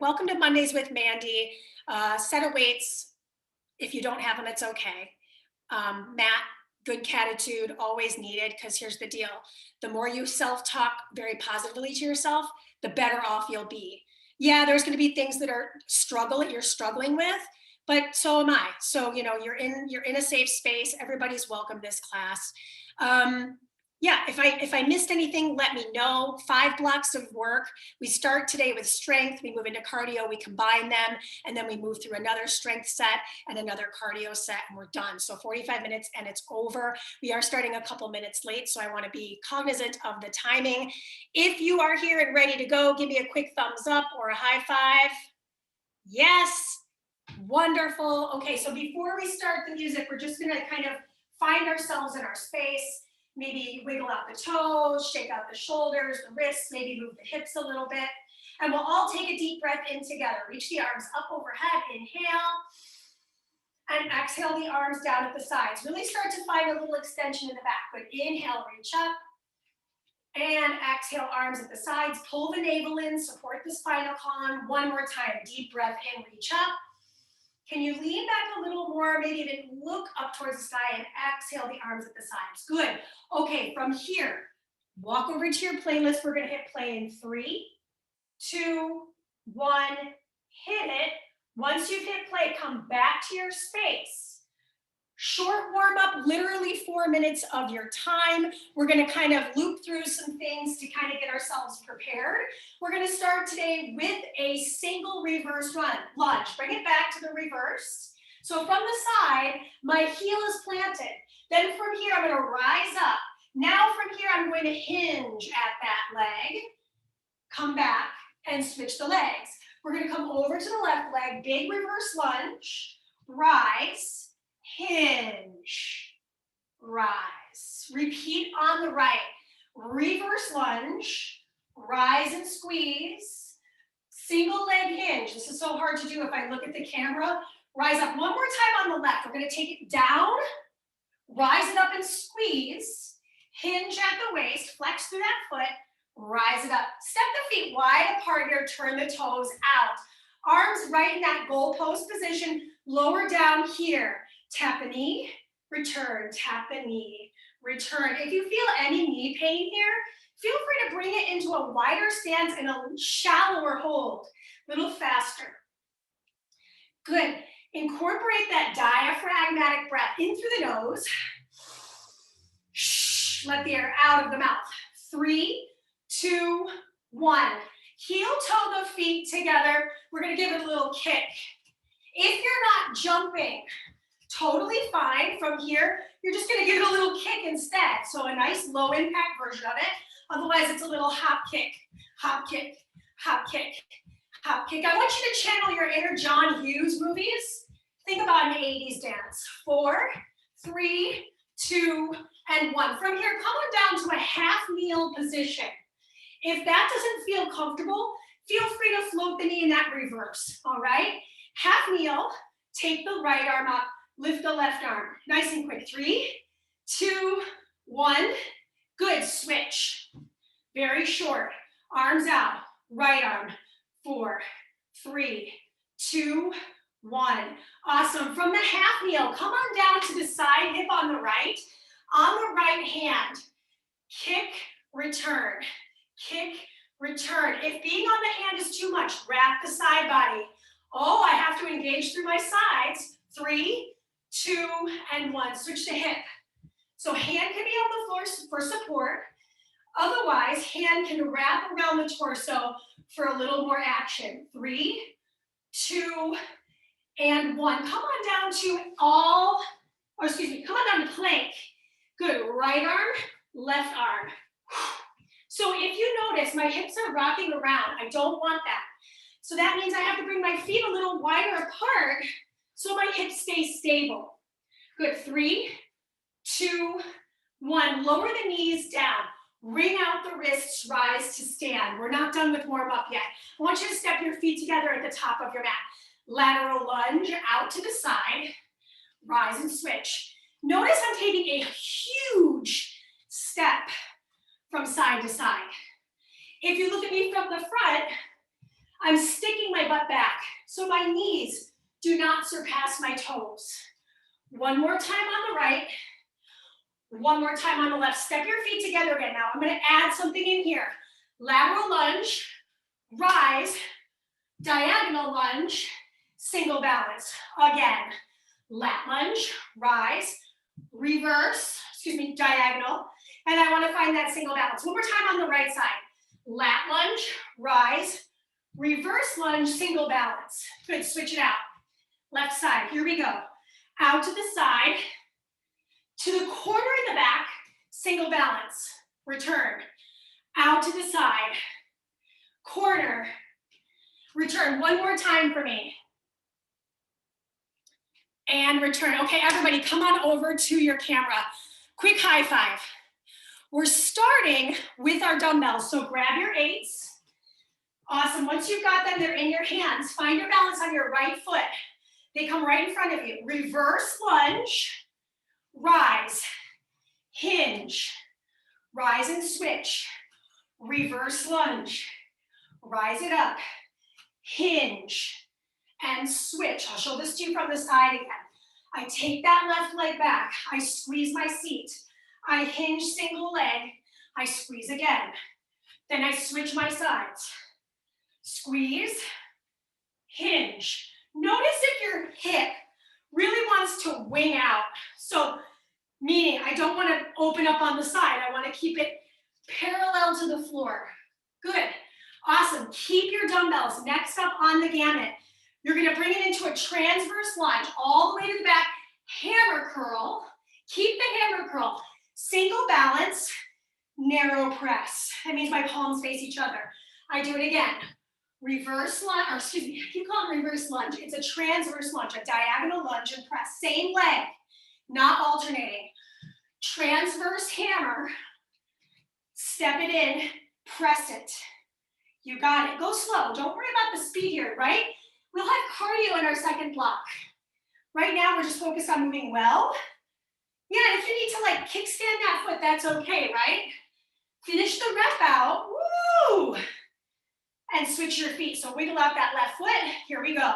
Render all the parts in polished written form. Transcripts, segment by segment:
Welcome to Mondays with Mandee. Set of weights. If you don't have them, it's okay. Matt, good catitude, always needed, because here's the deal. The more you self-talk very positively to yourself, the better off you'll be. Yeah, there's going to be things that are you're struggling with, but so am I. So, you're in a safe space. Everybody's welcome this class. Yeah, if I missed anything, let me know. 5 blocks of work. We start today with strength, we move into cardio, we combine them, and then we move through another strength set and another cardio set, and we're done. So 45 minutes and it's over. We are starting a couple minutes late, so I want to be cognizant of the timing. If you are here and ready to go, give me a quick thumbs up or a high five. Yes, wonderful. Okay, so before we start the music, we're just gonna kind of find ourselves in our space. Maybe wiggle out the toes, shake out the shoulders, the wrists, maybe move the hips a little bit. And we'll all take a deep breath in together. Reach the arms up overhead, inhale. And exhale the arms down at the sides. Really start to find a little extension in the back. But inhale, reach up. And exhale, arms at the sides. Pull the navel in, support the spinal column. One more time, deep breath in, reach up. Can you lean back a little more, maybe even look up towards the sky and exhale the arms at the sides? Good. Okay, from here, walk over to your playlist. We're gonna hit play in 3, 2, 1, hit it. Once you've hit play, come back to your space. Short warm up, literally 4 minutes of your time. We're gonna kind of loop through some things to kind of get ourselves prepared. We're gonna start today with a single reverse lunge. Bring it back to the reverse. So from the side, my heel is planted. Then from here, I'm gonna rise up. Now from here, I'm going to hinge at that leg, come back and switch the legs. We're gonna come over to the left leg, big reverse lunge, rise, hinge, rise. Repeat on the right. Reverse lunge, rise and squeeze. Single leg hinge. This is so hard to do if I look at the camera. Rise up one more time on the left. We're going to take it down, rise it up and squeeze. Hinge at the waist, flex through that foot, rise it up. Step the feet wide apart here, turn the toes out. Arms right in that goalpost position, lower down here. Tap the knee, return, tap the knee, return. If you feel any knee pain here, feel free to bring it into a wider stance and a shallower hold, a little faster. Good. Incorporate that diaphragmatic breath in through the nose. Let the air out of the mouth. 3, 2, 1. Heel toe the feet together. We're going to give it a little kick. If you're not jumping, totally fine. From here, you're just going to give it a little kick instead. So a nice low impact version of it. Otherwise, it's a little hop kick, hop kick, hop kick, hop kick. I want you to channel your inner John Hughes movies. Think about an 80s dance. 4, 3, 2, and 1. From here, come on down to a half kneel position. If that doesn't feel comfortable, feel free to float the knee in that reverse, all right? Half kneel, take the right arm up, lift the left arm. Nice and quick. 3, 2, 1. Good. Switch. Very short. Arms out. Right arm. 4, 3, 2, 1. Awesome. From the half kneel, come on down to the side hip on the right. On the right hand, kick, return. Kick, return. If being on the hand is too much, wrap the side body. Oh, I have to engage through my sides. 3, 2, and 1. Switch to hip. So hand can be on the floor for support. Otherwise, hand can wrap around the torso for a little more action. 3, 2, and 1. Come on down to come on down to plank. Good. Right arm, left arm. So if you notice, my hips are rocking around. I don't want that. So that means I have to bring my feet a little wider apart so my hips stay stable. Good. 3, 2, 1. Lower the knees down. Wring out the wrists, rise to stand. We're not done with warm up yet. I want you to step your feet together at the top of your mat. Lateral lunge out to the side. Rise and switch. Notice I'm taking a huge step from side to side. If you look at me from the front, I'm sticking my butt back, so my knees do not surpass my toes. One more time on the right. One more time on the left. Step your feet together again. Now I'm going to add something in here. Lateral lunge, rise, diagonal lunge, single balance. Again, lat lunge, rise, reverse, diagonal. And I want to find that single balance. One more time on the right side. Lat lunge, rise, reverse lunge, single balance. Good, switch it out. Left side, here we go. Out to the side, to the corner in the back, single balance. Return. Out to the side, corner, return. One more time for me. And return. Okay, everybody, come on over to your camera. Quick high five. We're starting with our dumbbells, so grab your 8s. Awesome, once you've got them, they're in your hands. Find your balance on your right foot. They come right in front of you. Reverse lunge, rise, hinge, rise and switch. Reverse lunge, rise it up, hinge, and switch. I'll show this to you from the side again. I take that left leg back. I squeeze my seat. I hinge single leg. I squeeze again. Then I switch my sides. Squeeze, hinge. Notice if your hip really wants to wing out. So, meaning I don't want to open up on the side. I want to keep it parallel to the floor. Good. Awesome. Keep your dumbbells next up on the gamut. You're going to bring it into a transverse lunge all the way to the back. Hammer curl. Keep the hammer curl. Single balance, narrow press. That means my palms face each other. I do it again. Reverse lunge, or excuse me, I keep calling it reverse lunge. It's a transverse lunge, a diagonal lunge and press. Same leg, not alternating. Transverse hammer, step it in, press it. You got it. Go slow. Don't worry about the speed here, right? We'll have cardio in our second block. Right now, we're just focused on moving well. Yeah, if you need to like kickstand that foot, that's okay, right? Finish the rep out. Woo! And switch your feet. So wiggle out that left foot. Here we go.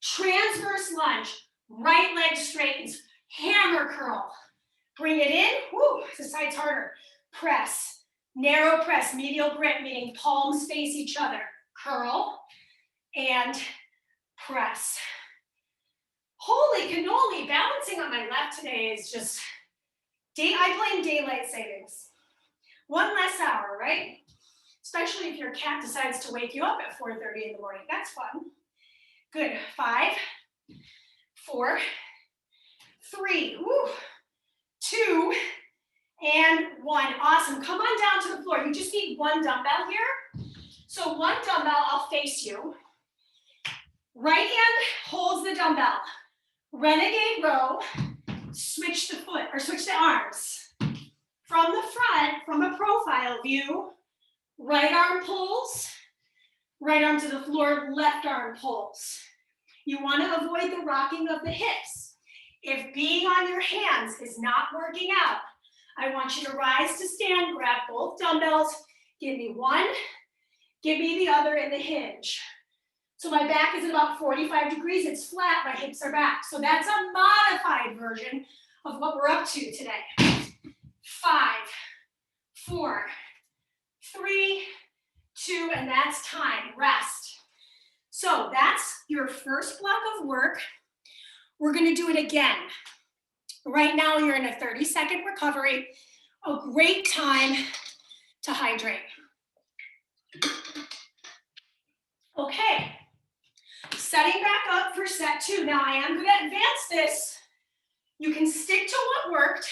Transverse lunge. Right leg straightens. Hammer curl. Bring it in. Woo! The side's harder. Press. Narrow press. Medial grip, meaning palms face each other. Curl and press. Holy cannoli, balancing on my left today is just, I blame daylight savings. One less hour, right? Especially if your cat decides to wake you up at 4:30 in the morning. That's fun. Good. 5, 4, 3, 2, and 1. Awesome. Come on down to the floor. You just need one dumbbell here. So one dumbbell, I'll face you. Right hand holds the dumbbell. Renegade row, switch the foot, or switch the arms. From the front, from a profile view, right arm pulls, right arm to the floor, left arm pulls. You want to avoid the rocking of the hips. If being on your hands is not working out, I want you to rise to stand, grab both dumbbells, give me one, give me the other in the hinge. So my back is at about 45 degrees, it's flat, my hips are back. So that's a modified version of what we're up to today. 5, 4, 3, 2, and that's time, rest. So that's your first block of work. We're gonna do it again. Right now you're in a 30-second recovery, a great time to hydrate. Okay. Setting back up for set 2. Now I am going to advance this. You can stick to what worked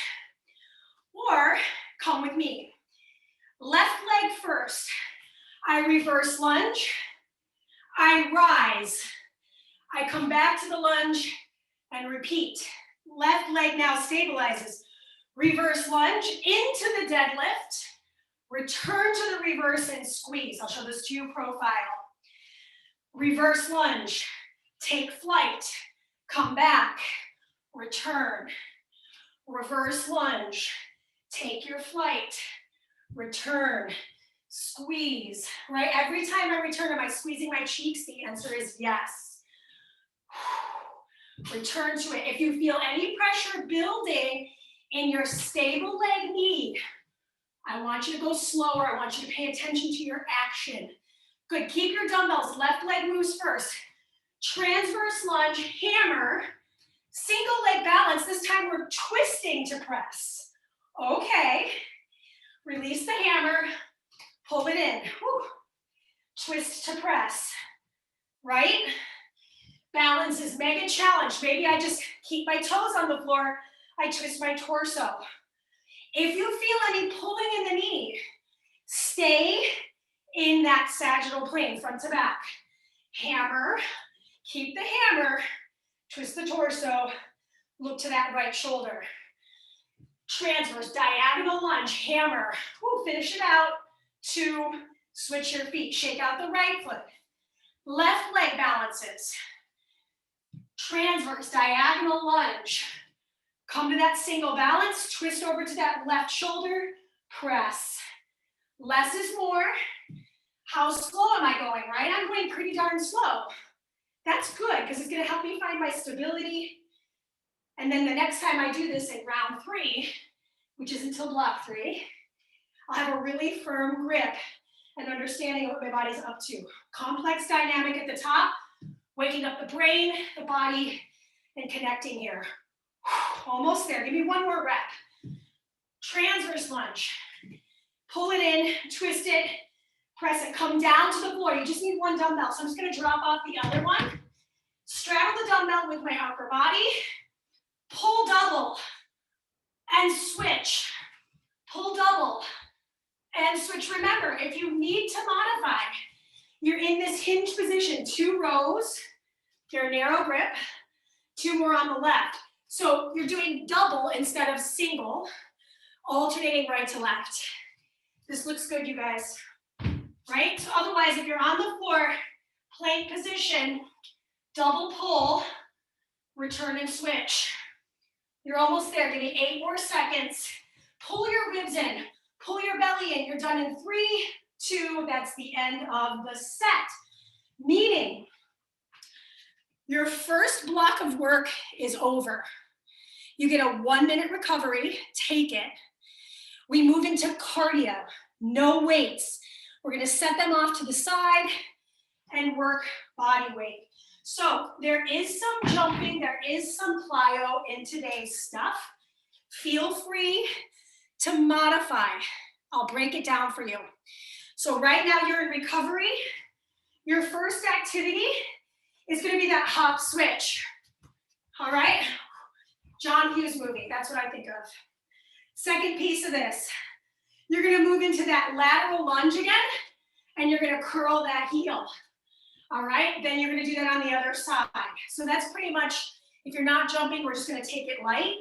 or come with me. Left leg first. I reverse lunge. I rise. I come back to the lunge and repeat. Left leg now stabilizes. Reverse lunge into the deadlift. Return to the reverse and squeeze. I'll show this to you profile. Reverse lunge, take flight, come back, return. Reverse lunge, take your flight, return. Squeeze, right? Every time I return, am I squeezing my cheeks? The answer is yes. Return to it. If you feel any pressure building in your stable leg knee, I want you to go slower. I want you to pay attention to your action. Good, keep your dumbbells. Left leg moves first. Transverse lunge, hammer, single leg balance. This time we're twisting to press. Okay, release the hammer, pull it in. Whew. Twist to press, right? Balance is mega challenge. Maybe I just keep my toes on the floor. I twist my torso. If you feel any pulling in the knee, stay in that sagittal plane, front to back. Hammer, keep the hammer, twist the torso, look to that right shoulder. Transverse, diagonal lunge, hammer. Woo, finish it out. 2, switch your feet. Shake out the right foot. Left leg balances. Transverse, diagonal lunge. Come to that single balance. Twist over to that left shoulder. Press. Less is more. How slow am I going, right? I'm going pretty darn slow. That's good because it's going to help me find my stability. And then the next time I do this in round 3, which is until block 3, I'll have a really firm grip and understanding of what my body's up to. Complex dynamic at the top, waking up the brain, the body, and connecting here. Almost there. Give me one more rep. Transverse lunge. Pull it in, twist it, press it. Come down to the floor. You just need one dumbbell. So I'm just going to drop off the other one. Straddle the dumbbell with my upper body. Pull double and switch. Pull double and switch. Remember, if you need to modify, you're in this hinge position. 2 rows, your narrow grip, 2 more on the left. So you're doing double instead of single, alternating right to left. This looks good, you guys, right? So otherwise, if you're on the floor, plank position, double pull, return and switch. You're almost there. Give me 8 more seconds. Pull your ribs in. Pull your belly in. You're done in 3, 2. That's the end of the set. Meaning, your first block of work is over. You get a 1-minute recovery. Take it. We move into cardio. No weights. We're going to set them off to the side and work body weight. So there is some jumping, there is some plyo in today's stuff. Feel free to modify. I'll break it down for you. So right now you're in recovery. Your first activity is going to be that hop switch. All right? John Hughes movie, that's what I think of. Second piece of this, you're going to move into that lateral lunge again, and you're going to curl that heel. All right, then you're going to do that on the other side. So that's pretty much, if you're not jumping, we're just going to take it light.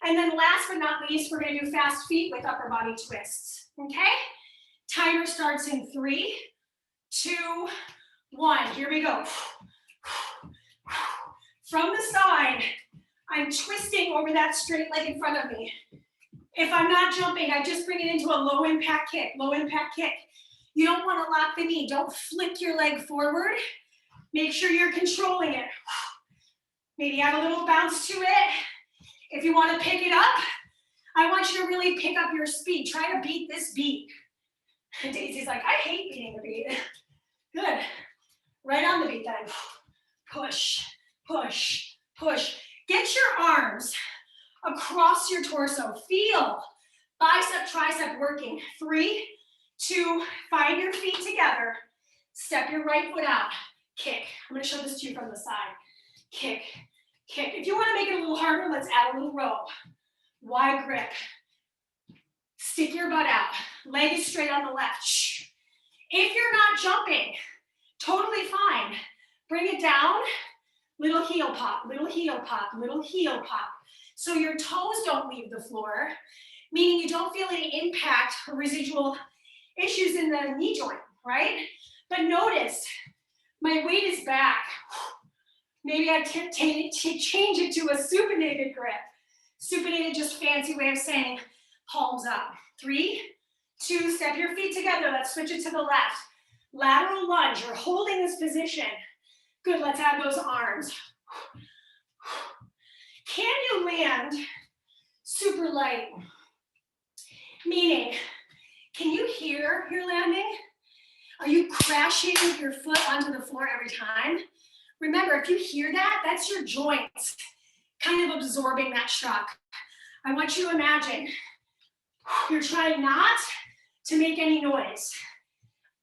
And then last but not least, we're going to do fast feet with upper body twists. Okay? Timer starts in 3, 2, 1. Here we go. From the side, I'm twisting over that straight leg in front of me. If I'm not jumping, I just bring it into a low impact kick, low impact kick. You don't want to lock the knee. Don't flick your leg forward. Make sure you're controlling it. Maybe add a little bounce to it. If you want to pick it up, I want you to really pick up your speed. Try to beat this beat. And Daisy's like, I hate beating the beat. Good. Right on the beat then. Push, push, push. Get your arms across your torso. Feel bicep, tricep working. 3, 2, find your feet together. Step your right foot out. Kick. I'm going to show this to you from the side. Kick, kick. If you want to make it a little harder, let's add a little row. Wide grip. Stick your butt out. Leg is straight on the left. Shh. If you're not jumping, totally fine. Bring it down. Little heel pop, little heel pop, little heel pop. So your toes don't leave the floor, meaning you don't feel any impact or residual issues in the knee joint, right? But notice, my weight is back. Maybe I change it to a supinated grip. Supinated, just fancy way of saying palms up. 3, 2, step your feet together. Let's switch it to the left. Lateral lunge, you're holding this position. Good, let's add those arms. Can you land super light? Meaning, can you hear your landing? Are you crashing your foot onto the floor every time? Remember, if you hear that, that's your joints kind of absorbing that shock. I want you to imagine you're trying not to make any noise.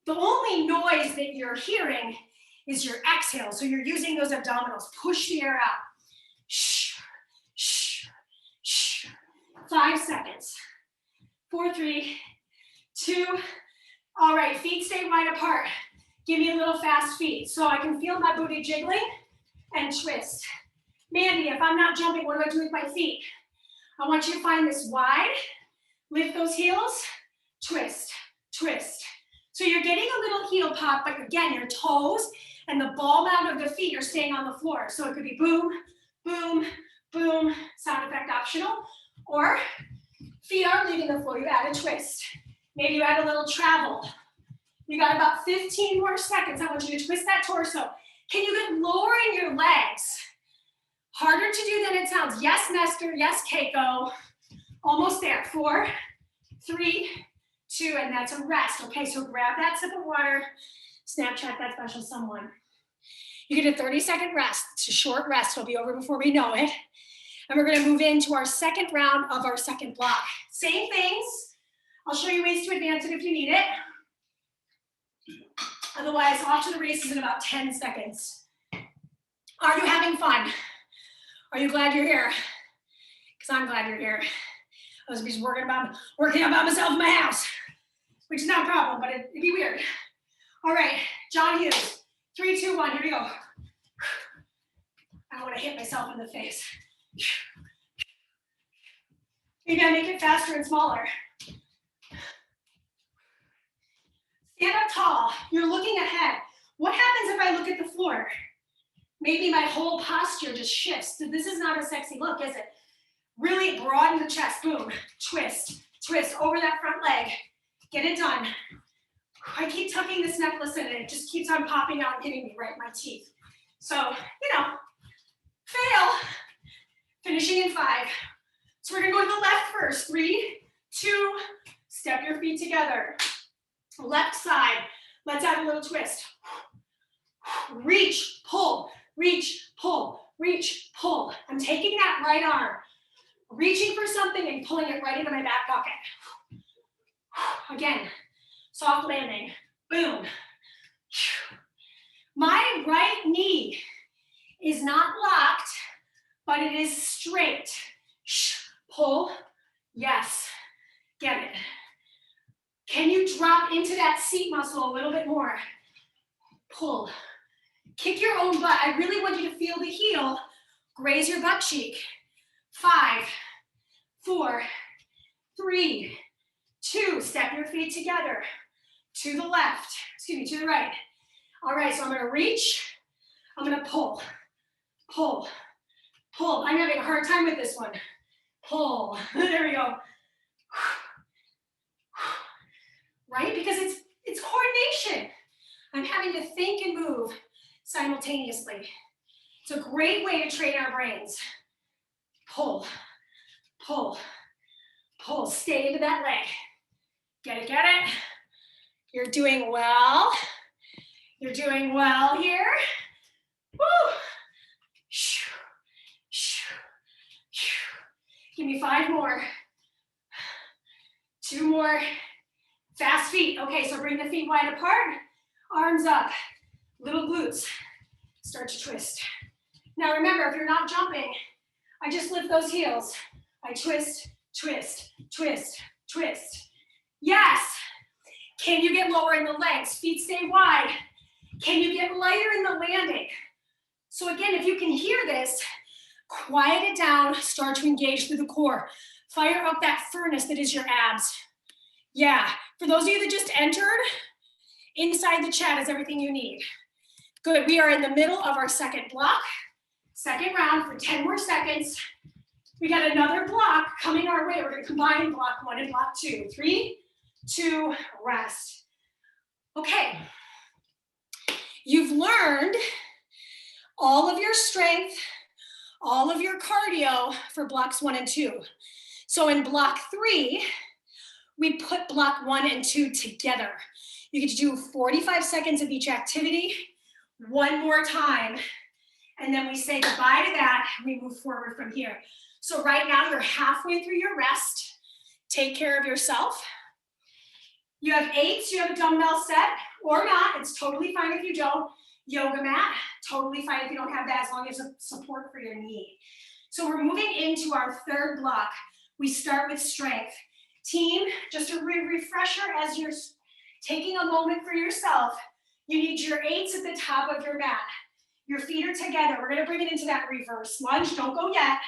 The only noise that you're hearing is your exhale. So you're using those abdominals. Push the air out. Shh, shh, shh. 5 seconds. 4, 3, 2. All right, feet stay wide apart. Give me a little fast feet so I can feel my booty jiggling and twist. Mandee, if I'm not jumping, what do I do with my feet? I want you to find this wide, lift those heels, twist, twist. So you're getting a little heel pop, but again, your toes and the ball mount of the feet are staying on the floor. So it could be boom, boom, boom, sound effect optional, or feet aren't leaving the floor, you add a twist. Maybe you add a little travel. You got about 15 more seconds. I want you to twist that torso. Can you get lower in your legs? Harder to do than it sounds. Yes, Nestor. Yes, Keiko. Almost there. 4, 3, 2, and that's a rest. Okay, so grab that sip of water. Snapchat that special someone. You get a 30-second rest. It's a short rest. It'll be over before we know it. And we're going to move into our second round of our second block. Same things. I'll show you ways to advance it if you need it. Otherwise, off to the races in about 10 seconds. Are you having fun? Are you glad you're here? Because I'm glad you're here. I was just working all by myself in my house, which is not a problem, but it'd be weird. All right, John Hughes. 3, 2, 1, here we go. I don't want to hit myself in the face. You gotta make it faster and smaller. Stand up tall, you're looking ahead. What happens if I look at the floor? Maybe my whole posture just shifts. So this is not a sexy look, is it? Really broaden the chest, boom, twist, twist over that front leg. Get it done. I keep tucking this necklace in and it just keeps on popping out and hitting me right in my teeth. So, fail. Finishing in 5. So we're gonna go to the left first. 3, 2, step your feet together. Left side, let's add a little twist. Reach, pull, reach, pull, reach, pull. I'm taking that right arm, reaching for something and pulling it right into my back pocket. Again, soft landing, boom. My right knee is not locked, but it is straight. Pull, yes, get it. Can you drop into that seat muscle a little bit more? Pull. Kick your own butt. I really want you to feel the heel. Graze your butt cheek. 5, 4, 3, 2. Step your feet together. To the left. Excuse me, to the right. All right, so I'm going to reach. I'm going to pull. Pull. Pull. I'm having a hard time with this one. Pull. There we go. Right? Because it's coordination. I'm having to think and move simultaneously. It's a great way to train our brains. Pull, pull, pull. Stay into that leg. Get it, get it? You're doing well. You're doing well here. Woo! Give me 5 more. 2 more. Fast feet. Okay, so bring the feet wide apart. Arms up. Little glutes. Start to twist. Now remember, if you're not jumping, I just lift those heels. I twist, twist, twist, twist. Yes. Can you get lower in the legs? Feet stay wide. Can you get lighter in the landing? So again, if you can hear this, quiet it down, start to engage through the core. Fire up that furnace that is your abs. Yeah, for those of you that just entered, inside the chat is everything you need. Good, we are in the middle of our second block, second round for 10 more seconds. We got another block coming our way. We're gonna combine block 1 and block 2. 3, 2, rest. Okay. You've learned all of your strength, all of your cardio for blocks 1 and 2. So in block 3, we put block 1 and 2 together. You get to do 45 seconds of each activity, one more time, and then we say goodbye to that, and we move forward from here. So right now, you're halfway through your rest. Take care of yourself. You have 8s, you have a dumbbell set, or not, it's totally fine if you don't. Yoga mat, totally fine if you don't have that, as long as it's support for your knee. So we're moving into our 3rd block. We start with strength. Team, just a refresher as you're taking a moment for yourself. You need your 8s at the top of your mat. Your feet are together. We're gonna bring it into that reverse lunge. Don't go yet.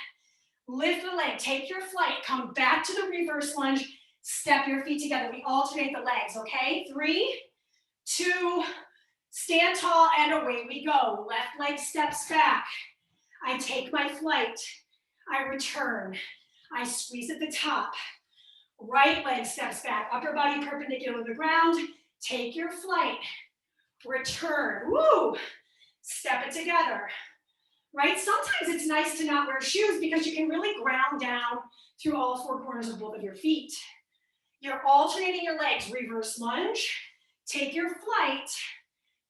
Lift the leg, take your flight, come back to the reverse lunge, step your feet together. We alternate the legs, okay? 3, 2, stand tall, and away we go. Left leg steps back. I take my flight. I return. I squeeze at the top. Right leg steps back. Upper body perpendicular to the ground. Take your flight. Return. Woo! Step it together. Right? Sometimes it's nice to not wear shoes because you can really ground down through all 4 corners of both of your feet. You're alternating your legs. Reverse lunge. Take your flight.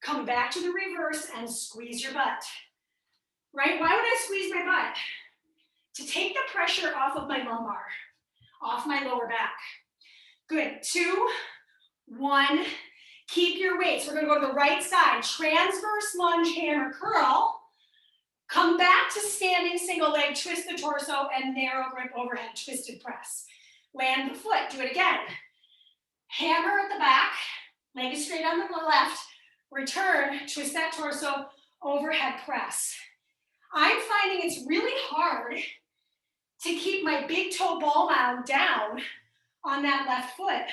Come back to the reverse and squeeze your butt. Right? Why would I squeeze my butt? To take the pressure off of my lumbar, off my lower back. Good. 2, 1. Keep your weights. We're going to go to the right side. Transverse lunge, hammer curl. Come back to standing single leg, twist the torso, and narrow grip overhead, twisted press. Land the foot. Do it again. Hammer at the back. Leg is straight on the left. Return, twist that torso, overhead press. I'm finding it's really hard to keep my big toe ball mound down on that left foot,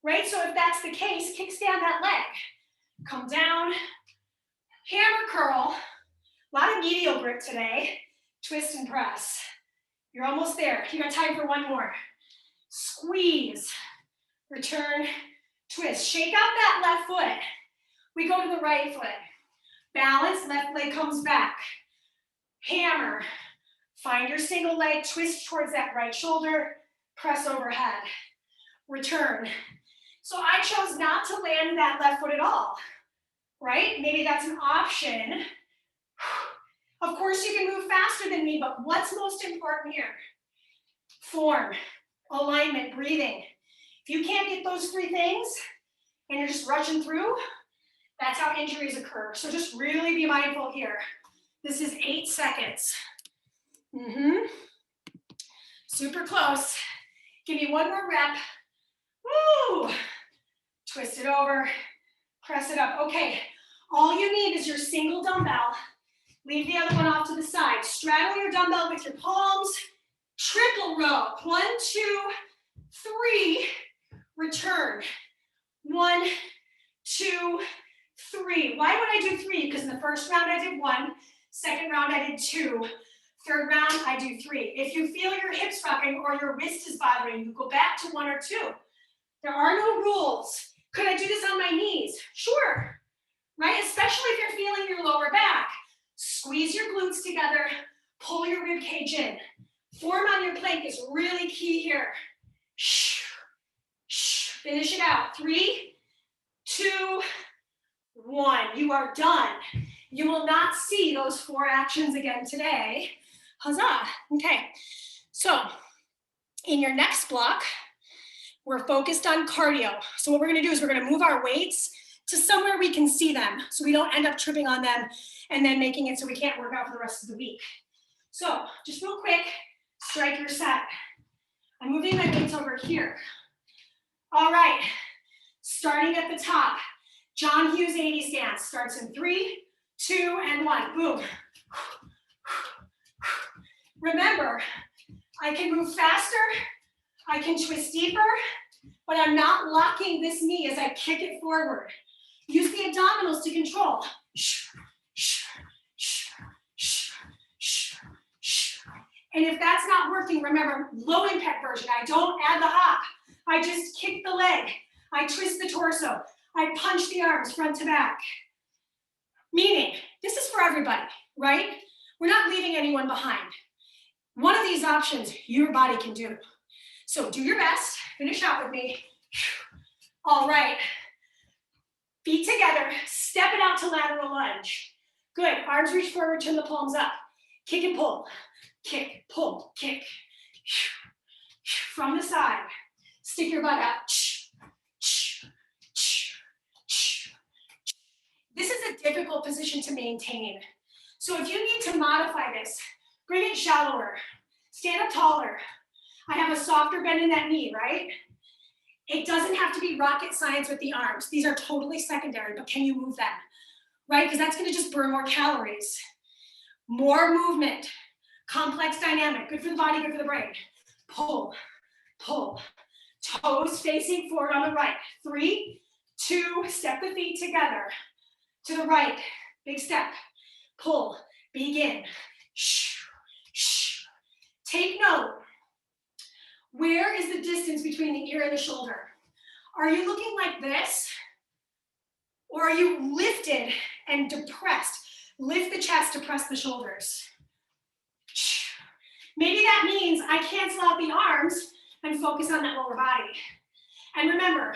right? So if that's the case, kickstand that leg. Come down, hammer curl, a lot of medial grip today, twist and press. You're almost there. You got time for one more. Squeeze, return, twist. Shake out that left foot. We go to the right foot. Balance, left leg comes back. Hammer. Find your single leg, twist towards that right shoulder, press overhead. Return. So I chose not to land that left foot at all, right? Maybe that's an option. Of course, you can move faster than me, but what's most important here? Form, alignment, breathing. If you can't get those 3 things and you're just rushing through, that's how injuries occur. So just really be mindful here. This is 8 seconds. Super close. Give me one more rep. Woo! Twist it over, press it up. Okay, all you need is your single dumbbell. Leave the other one off to the side. Straddle your dumbbell with your palms. Triple row. 1, 2, 3. Return. 1, 2, 3. Why would I do 3? Because in the first round I did 1. Second round I did 2. Third round I do 3. If you feel your hips rocking or your wrist is bothering you, go back to 1 or 2. There are no rules. Could I do this on my knees? Sure. Right? Especially if you're feeling your lower back. Squeeze your glutes together. Pull your rib cage in. Form on your plank is really key here. Finish it out. 3, 2, 1. You are done. You will not see those 4 actions again today. Huzzah. Okay. So in your next block, we're focused on cardio. So what we're going to do is we're going to move our weights to somewhere we can see them so we don't end up tripping on them and then making it so we can't work out for the rest of the week. So just real quick, strike your set. I'm moving my weights over here. All right, starting at the top. John Hughes 80 stance starts in 3, 2, and 1. Boom. Remember, I can move faster, I can twist deeper, but I'm not locking this knee as I kick it forward. Use the abdominals to control. And if that's not working, remember, low impact version. I don't add the hop. I just kick the leg. I twist the torso. I punch the arms front to back. Meaning, this is for everybody, right? We're not leaving anyone behind. One of these options your body can do. So do your best. Finish out with me. All right. Feet together. Step it out to lateral lunge. Good. Arms reach forward. Turn the palms up. Kick and pull. Kick, pull, kick. From the side. Stick your butt out. This is a difficult position to maintain. So if you need to modify this, bring it shallower. Stand up taller. I have a softer bend in that knee, right? It doesn't have to be rocket science with the arms. These are totally secondary, but can you move them? Right? Because that's going to just burn more calories. More movement. Complex dynamic. Good for the body, good for the brain. Pull, pull. Toes facing forward on the right. 3, 2, step the feet together. To the right, big step. Pull, begin. Take note. Where is the distance between the ear and the shoulder? Are you looking like this? Or are you lifted and depressed? Lift the chest to press the shoulders. Maybe that means I cancel out the arms and focus on that lower body. And remember,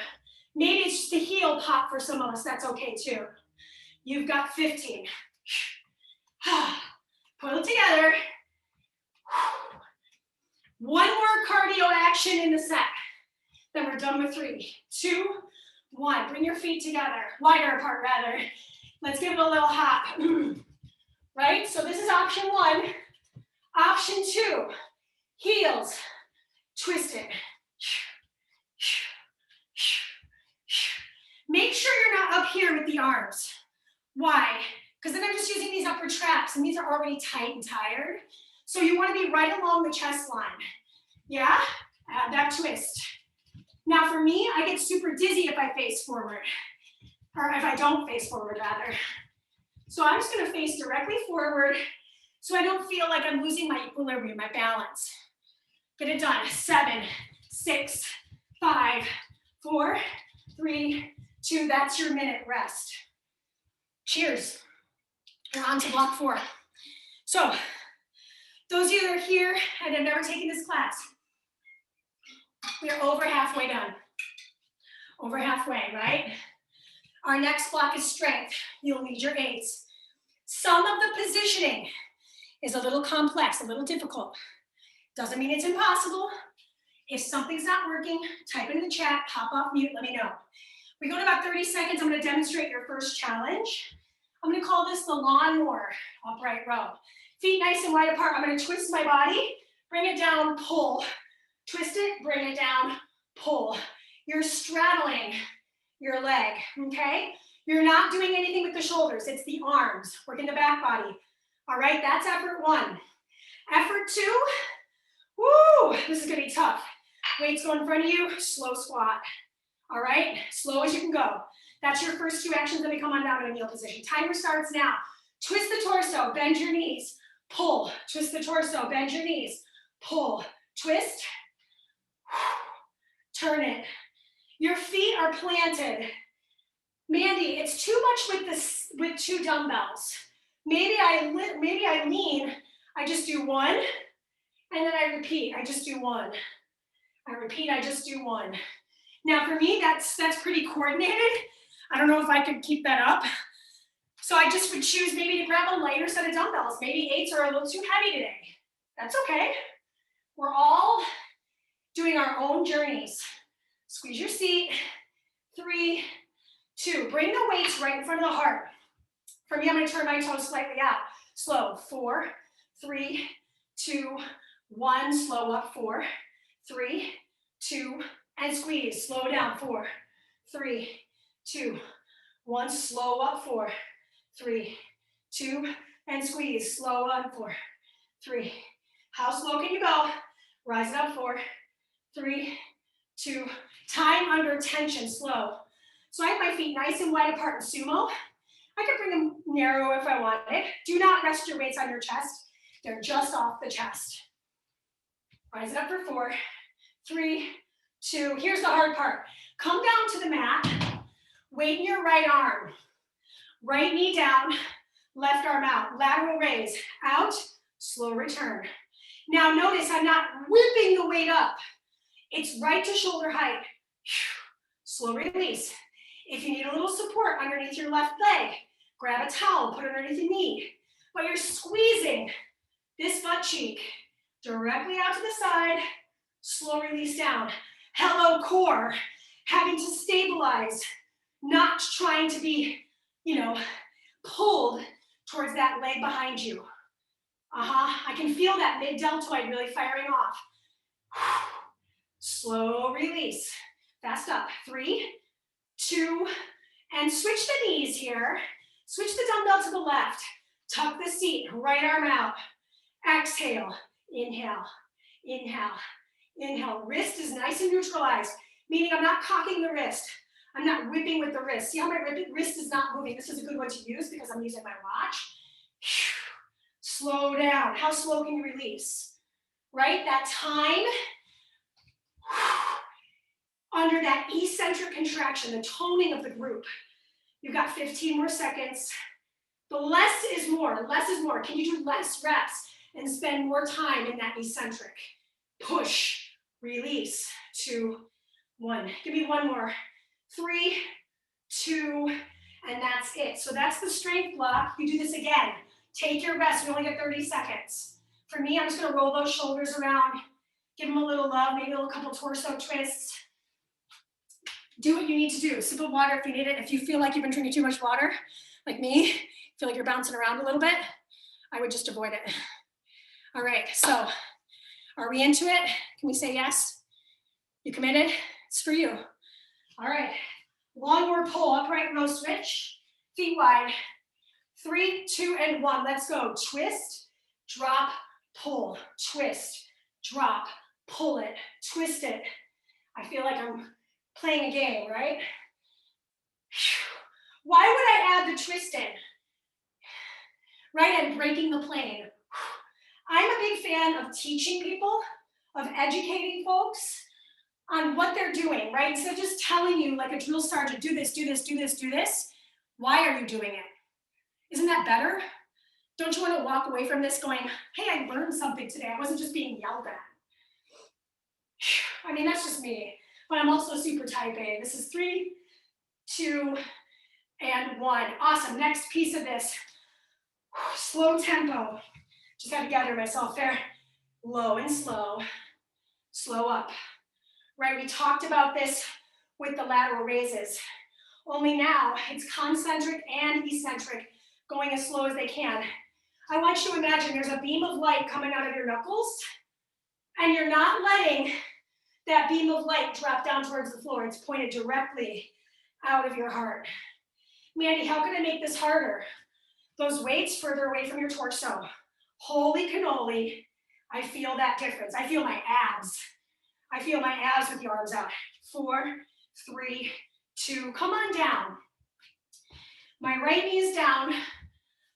maybe it's just a heel pop for some of us. That's okay too. You've got 15. Pull it together. One more cardio action in the set. Then we're done with 3, 2, 1. Bring your feet together, wider apart rather. Let's give it a little hop. Right? So this is option 1. Option 2, heels, twist it. Make sure you're not up here with the arms. Why? Because then I'm just using these upper traps, and these are already tight and tired. So you want to be right along the chest line. Yeah? Add that twist. Now for me, I get super dizzy if I face forward. Or if I don't face forward, rather. So I'm just going to face directly forward so I don't feel like I'm losing my equilibrium, my balance. Get it done. 7, 6, 5, 4, 3, 2. That's your minute rest. Cheers. We're on to block 4. So, those of you that are here and have never taken this class, we are over halfway done. Over halfway, right? Our next block is strength. You'll need your aids. Some of the positioning is a little complex, a little difficult. Doesn't mean it's impossible. If something's not working, type it in the chat, pop off mute, let me know. We go to about 30 seconds. I'm going to demonstrate your first challenge. I'm going to call this the Lawnmower Upright Row. Feet nice and wide apart. I'm going to twist my body, bring it down, pull. Twist it, bring it down, pull. You're straddling your leg, okay? You're not doing anything with the shoulders. It's the arms, working the back body. All right, that's effort 1. Effort 2, woo, this is going to be tough. Weights go in front of you, slow squat. All right, slow as you can go. That's your first 2 actions. Then we come on down to a kneel position. Timer starts now. Twist the torso, bend your knees, pull. Twist the torso, bend your knees, pull. Twist, turn it. Your feet are planted. Mandee, it's too much with 2 dumbbells. Maybe I lean. I just do 1, and then I repeat. I just do 1. I repeat. I just do 1. Now for me, that's pretty coordinated. I don't know if I could keep that up. So I just would choose maybe to grab a lighter set of dumbbells. Maybe 8s are a little too heavy today. That's okay. We're all doing our own journeys. Squeeze your seat. 3, 2. Bring the weights right in front of the heart. For me, I'm going to turn my toes slightly out. Slow. 4, 3, 2, 1. Slow up. 4, 3, 2, and squeeze. Slow down. 4, 3, 2, 1. Slow up. 4, 3, 2, and squeeze. Slow up. 4, 3. How slow can you go? Rise it up. 4, 3, 2. Time under tension. Slow. So I have my feet nice and wide apart in sumo. I could bring them narrow if I wanted. Do not rest your weights on your chest. They're just off the chest. Rise it up for 4, 3, 2. Here's the hard part. Come down to the mat, weight in your right arm, right knee down, left arm out, lateral raise, out, slow return. Now notice I'm not whipping the weight up. It's right to shoulder height. Slow release. If you need a little support underneath your left leg, grab a towel, put it underneath the knee. But you're squeezing this butt cheek directly out to the side, slow release down. Hello, core, having to stabilize, not trying to be, pulled towards that leg behind you. I can feel that mid-deltoid really firing off. Slow release. Fast up. 3, 2, and switch the knees here. Switch the dumbbell to the left. Tuck the seat, right arm out. Exhale, inhale, inhale, inhale. Wrist is nice and neutralized, meaning I'm not cocking the wrist. I'm not whipping with the wrist. See how my wrist is not moving? This is a good one to use because I'm using my watch. Slow down. How slow can you release? Right? That time under that eccentric contraction, the toning of the group. You've got 15 more seconds. The less is more. Less is more. Can you do less reps and spend more time in that eccentric? Push, release. 2, 1. Give me one more. 3, 2, and that's it. So that's the strength block. You do this again. Take your rest. We only get 30 seconds. For me, I'm just going to roll those shoulders around. Give them a little love, maybe a couple torso twists. Do what you need to do. Sip of water if you need it. If you feel like you've been drinking too much water, like me, feel like you're bouncing around a little bit, I would just avoid it. All right, so are we into it? Can we say yes? You committed? It's for you. All right, lawnmower pull, upright row switch, feet wide. 3, 2, and 1, let's go. Twist, drop, pull, twist, drop, pull it, twist it. I feel like I'm playing a game, right? Why would I add the twist in? Right, I'm breaking the plane. I'm a big fan of teaching people, of educating folks on what they're doing, right? Instead of just telling you like a drill sergeant, do this, do this, do this, do this. Why are you doing it? Isn't that better? Don't you want to walk away from this going, hey, I learned something today. I wasn't just being yelled at. I mean, that's just me, but I'm also super type A. This is 3, 2, and 1. Awesome, next piece of this. Slow tempo. Just got to gather myself there. Low and slow, slow up. Right, we talked about this with the lateral raises. Only now it's concentric and eccentric, going as slow as they can. I want you to imagine there's a beam of light coming out of your knuckles, and you're not letting that beam of light drop down towards the floor. It's pointed directly out of your heart. Mandee, how can I make this harder? Those weights further away from your torso. Holy cannoli, I feel that difference. I feel my abs. I feel my abs with the arms out. 4, 3, 2, come on down. My right knee is down,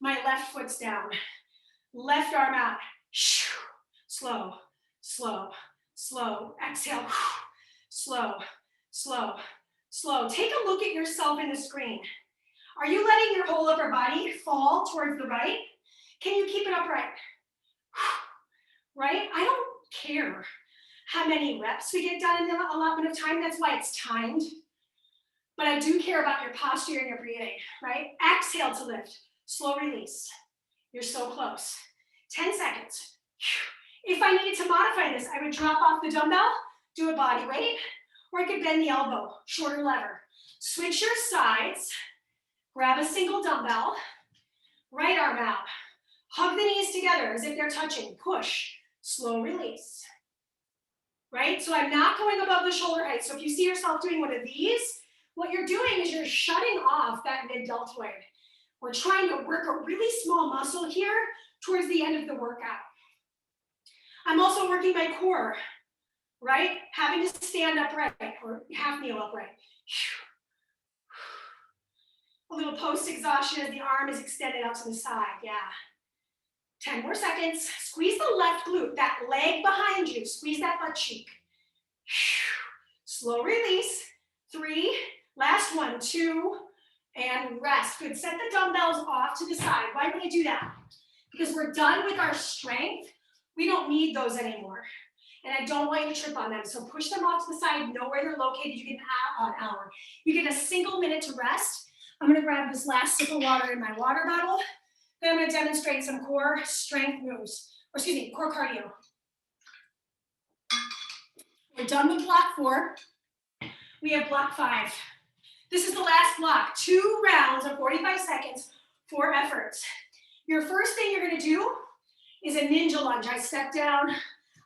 my left foot's down. Left arm out. Slow, slow, slow. Exhale. Slow, slow, slow. Take a look at yourself in the screen. Are you letting your whole upper body fall towards the right? Can you keep it upright? Right? I don't care how many reps we get done in the allotment of time. That's why it's timed. But I do care about your posture and your breathing, right? Exhale to lift. Slow release. You're so close. 10 seconds. If I needed to modify this, I would drop off the dumbbell, do a body weight, or I could bend the elbow, shorter lever. Switch your sides. Grab a single dumbbell. Right arm out. Hug the knees together as if they're touching. Push. Slow release. Right? So I'm not going above the shoulder height. So if you see yourself doing one of these, what you're doing is you're shutting off that mid-deltoid. We're trying to work a really small muscle here towards the end of the workout. I'm also working my core, right? Having to stand upright or half kneel upright. A little post-exhaustion as the arm is extended out to the side, yeah. 10 more seconds. Squeeze the left glute, that leg behind you. Squeeze that butt cheek. Slow release. 3, last one, 2, and rest. Good, set the dumbbells off to the side. Why do I do that? Because we're done with our strength. We don't need those anymore. And I don't want you to trip on them. So push them off to the side, know where they're located. You get an hour. You get a single minute to rest. I'm gonna grab this last sip of water in my water bottle. Then I'm gonna demonstrate some core strength moves, or excuse me, core cardio. We're done with block 4. We have block 5. This is the last block. 2 rounds of 45 seconds, 4 efforts. Your first thing you're gonna do is a ninja lunge. I step down,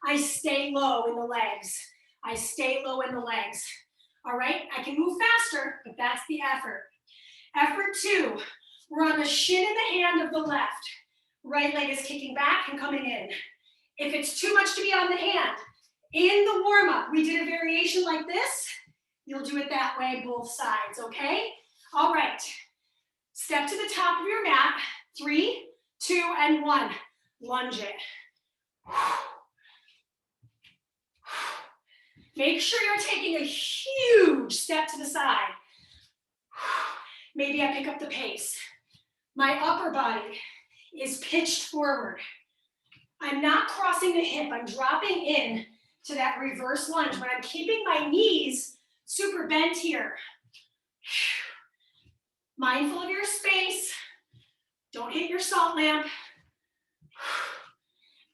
I stay low in the legs. I stay low in the legs. All right, I can move faster, but that's the effort. Effort 2, we're on the shin in the hand of the left. Right leg is kicking back and coming in. If it's too much to be on the hand, in the warm-up, we did a variation like this. You'll do it that way, both sides, okay? All right, step to the top of your mat. 3, 2, and 1. Lunge it. Make sure you're taking a huge step to the side. Maybe I pick up the pace. My upper body is pitched forward. I'm not crossing the hip. I'm dropping in to that reverse lunge, but I'm keeping my knees super bent here. Mindful of your space. Don't hit your salt lamp.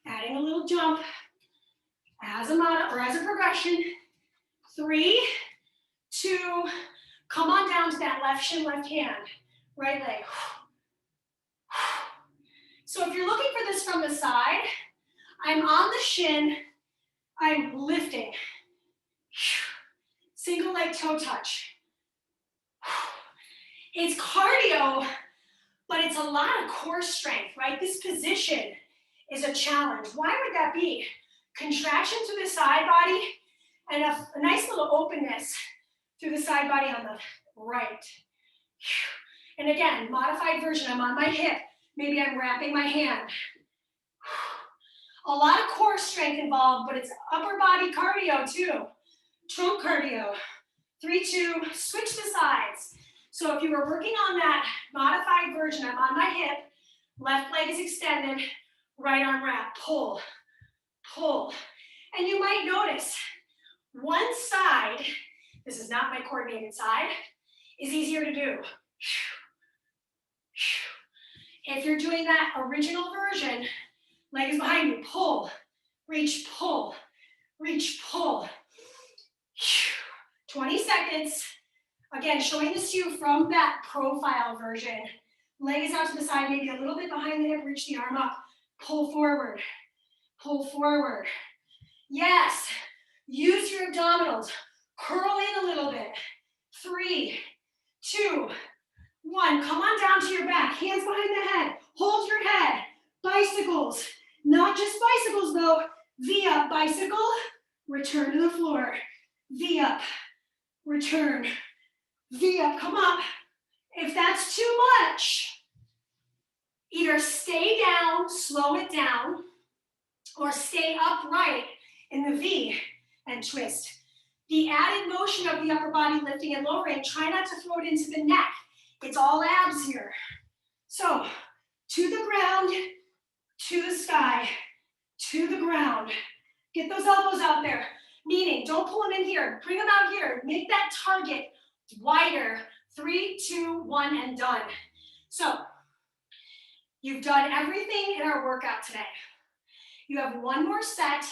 Adding a little jump as a progression. 3, 2, come on down to that left shin, left hand, right leg. So if you're looking for this from the side, I'm on the shin, I'm lifting. Single leg toe touch. It's cardio, but it's a lot of core strength, right? This position is a challenge. Why would that be? Contraction through the side body and a nice little openness through the side body on the right. And again, modified version, I'm on my hip. Maybe I'm wrapping my hand. A lot of core strength involved, but it's upper body cardio too. Trunk cardio. 3, 2, switch the sides. So if you were working on that modified version, I'm on my hip, left leg is extended, right arm wrap, pull, pull. And you might notice one side, this is not my coordinated side, is easier to do. If you're doing that original version, leg is behind you, pull, reach, pull, reach, pull. 20 seconds. Again, showing this to you from that profile version. Leg is out to the side, maybe a little bit behind the hip, reach the arm up, pull forward, pull forward. Yes, use your abdominals, curl in a little bit. 3, 2, 1, come on down to your back, hands behind the head, hold your head, bicycles, not just bicycles though, V up, bicycle, return to the floor, V up, return, V up, come up. If that's too much, either stay down, slow it down, or stay upright in the V and twist. The added motion of the upper body lifting and lowering, try not to throw it into the neck. It's all abs here. So, to the ground, to the sky, to the ground. Get those elbows out there. Meaning, don't pull them in here. Bring them out here. Make that target wider. 3, 2, 1, and done. So, you've done everything in our workout today. You have one more set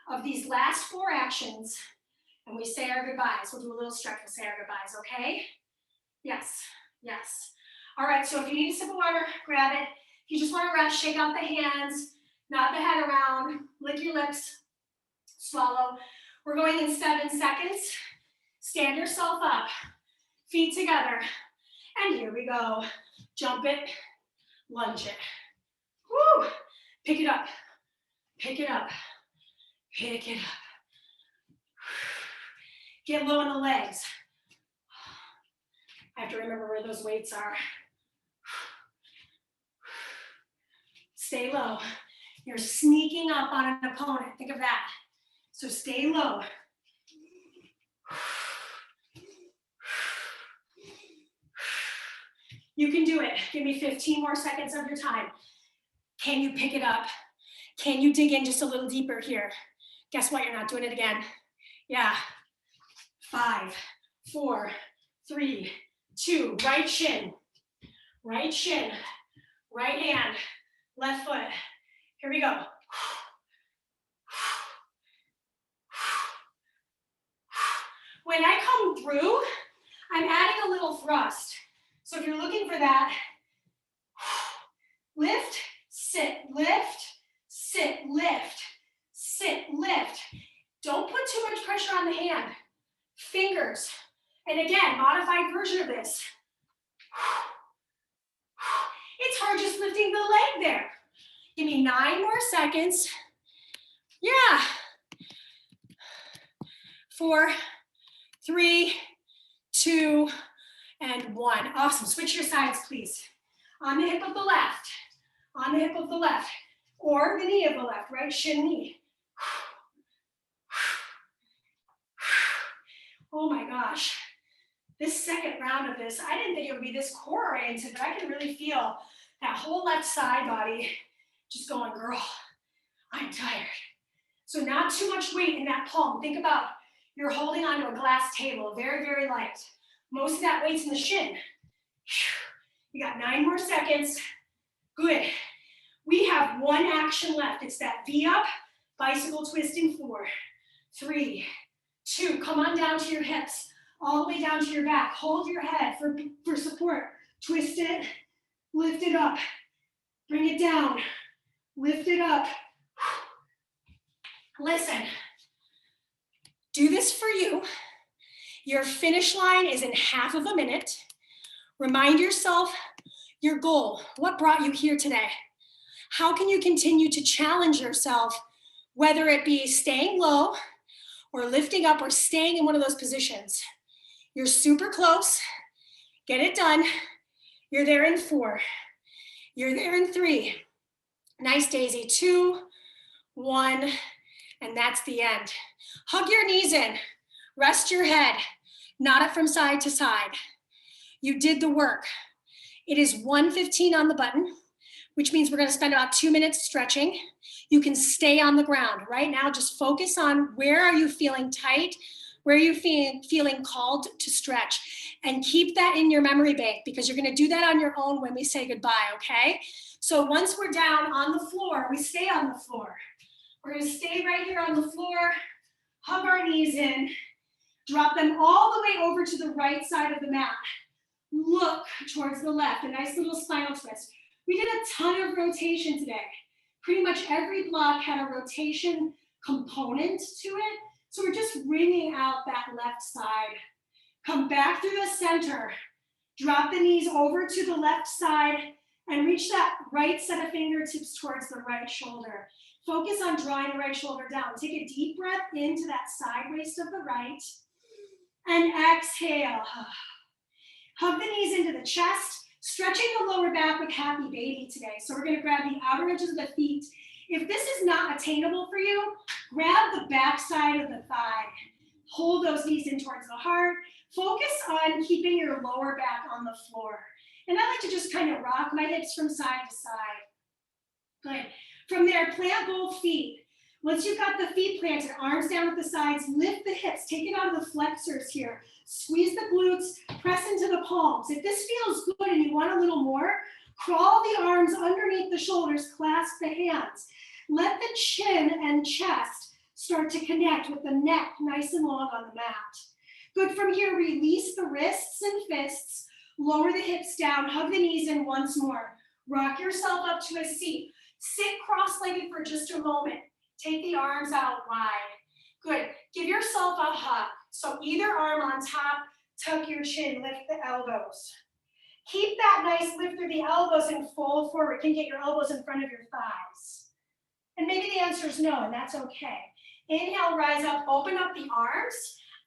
of these last 4 actions, and we say our goodbyes. We'll do a little stretch. We'll say our goodbyes, okay? Yes, yes. All right, so if you need a sip of water, grab it. If you just want to rest, shake out the hands, nod the head around, lick your lips, swallow. We're going in 7 seconds. Stand yourself up, feet together, and here we go. Jump it, lunge it. Woo! Pick it up, pick it up, pick it up. Get low in the legs. I have to remember where those weights are. Stay low. You're sneaking up on an opponent. Think of that. So stay low. You can do it. Give me 15 more seconds of your time. Can you pick it up? Can you dig in just a little deeper here? Guess what? You're not doing it again. Yeah. 5, 4, 3, 2. Right shin, right hand, left foot. Here we go. When I come through, I'm adding a little thrust. So if you're looking for that, lift, sit, lift, sit, lift, sit, lift. Don't put too much pressure on the hand. Fingers. And again, modified version of this. It's hard just lifting the leg there. Give me 9 more seconds. Yeah. 4, 3, 2, and 1. Awesome. Switch your sides, please. On the hip of the left. On the hip of the left. Or the knee of the left, right shin knee. Oh my gosh. This second round of this, I didn't think it would be this core oriented, but I can really feel that whole left side body just going, girl, I'm tired. So not too much weight in that palm. Think about you're holding onto a glass table, very, very light. Most of that weight's in the shin. You got 9 more seconds. Good. We have 1 action left. It's that V up, bicycle twist in 4, 3, 2. Come on down to your hips, all the way down to your back. Hold your head for support. Twist it, lift it up, bring it down, lift it up. Listen, do this for you. Your finish line is in half of a minute. Remind yourself your goal. What brought you here today? How can you continue to challenge yourself, whether it be staying low or lifting up or staying in one of those positions? You're super close. Get it done. You're there in 4. You're there in 3. Nice, Daisy. 2, 1, and that's the end. Hug your knees in. Rest your head. Nod it from side to side. You did the work. It is 1:15 on the button, which means we're going to spend about 2 minutes stretching. You can stay on the ground. Right now, just focus on where are you feeling tight, where are you feeling called to stretch, and keep that in your memory bank because you're going to do that on your own when we say goodbye, okay? So once we're down on the floor, we stay on the floor. We're going to stay right here on the floor, hug our knees in, drop them all the way over to the right side of the mat. Look towards the left, a nice little spinal twist. We did a ton of rotation today. Pretty much every block had a rotation component to it. So we're just wringing out that left side. Come back through the center. Drop the knees over to the left side and reach that right set of fingertips towards the right shoulder. Focus on drawing the right shoulder down. Take a deep breath into that side waist of the right and exhale. Hug the knees into the chest, stretching the lower back with happy baby today. So we're going to grab the outer edges of the feet. If this is not attainable for you, grab the back side of the thigh. Hold those knees in towards the heart. Focus on keeping your lower back on the floor. And I like to just kind of rock my hips from side to side. Good. From there, plant both feet. Once you've got the feet planted, arms down at the sides, lift the hips, take it out of the flexors here. Squeeze the glutes, press into the palms. If this feels good and you want a little more, crawl the arms underneath the shoulders, clasp the hands. Let the chin and chest start to connect with the neck nice and long on the mat. Good. From here, release the wrists and fists, lower the hips down, hug the knees in once more. Rock yourself up to a seat. Sit cross-legged for just a moment. Take the arms out wide. Good. Give yourself a hug. So either arm on top, tuck your chin, lift the elbows. Keep that nice lift through the elbows and fold forward. Can you get your elbows in front of your thighs? And maybe the answer is no, and that's okay. Inhale, rise up, open up the arms.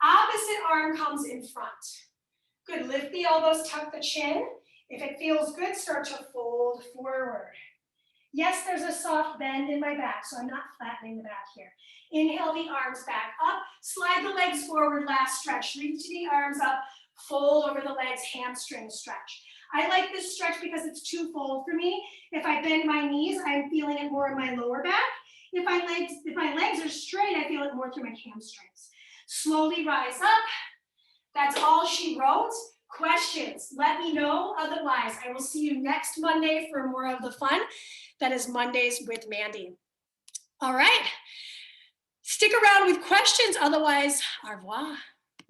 Opposite arm comes in front. Good. Lift the elbows, tuck the chin. If it feels good, start to fold forward. Yes, there's a soft bend in my back, so I'm not flattening the back here. Inhale the arms back up, slide the legs forward, last stretch. Reach the arms up, fold over the legs, hamstring stretch. I like this stretch because it's twofold for me. If I bend my knees, I'm feeling it more in my lower back. If my legs are straight, I feel it more through my hamstrings. Slowly rise up. That's all she wrote. Questions, let me know. Otherwise, I will see you next Monday for more of the fun. That is Mondays with Mandee. All right. Stick around with questions. Otherwise, au revoir.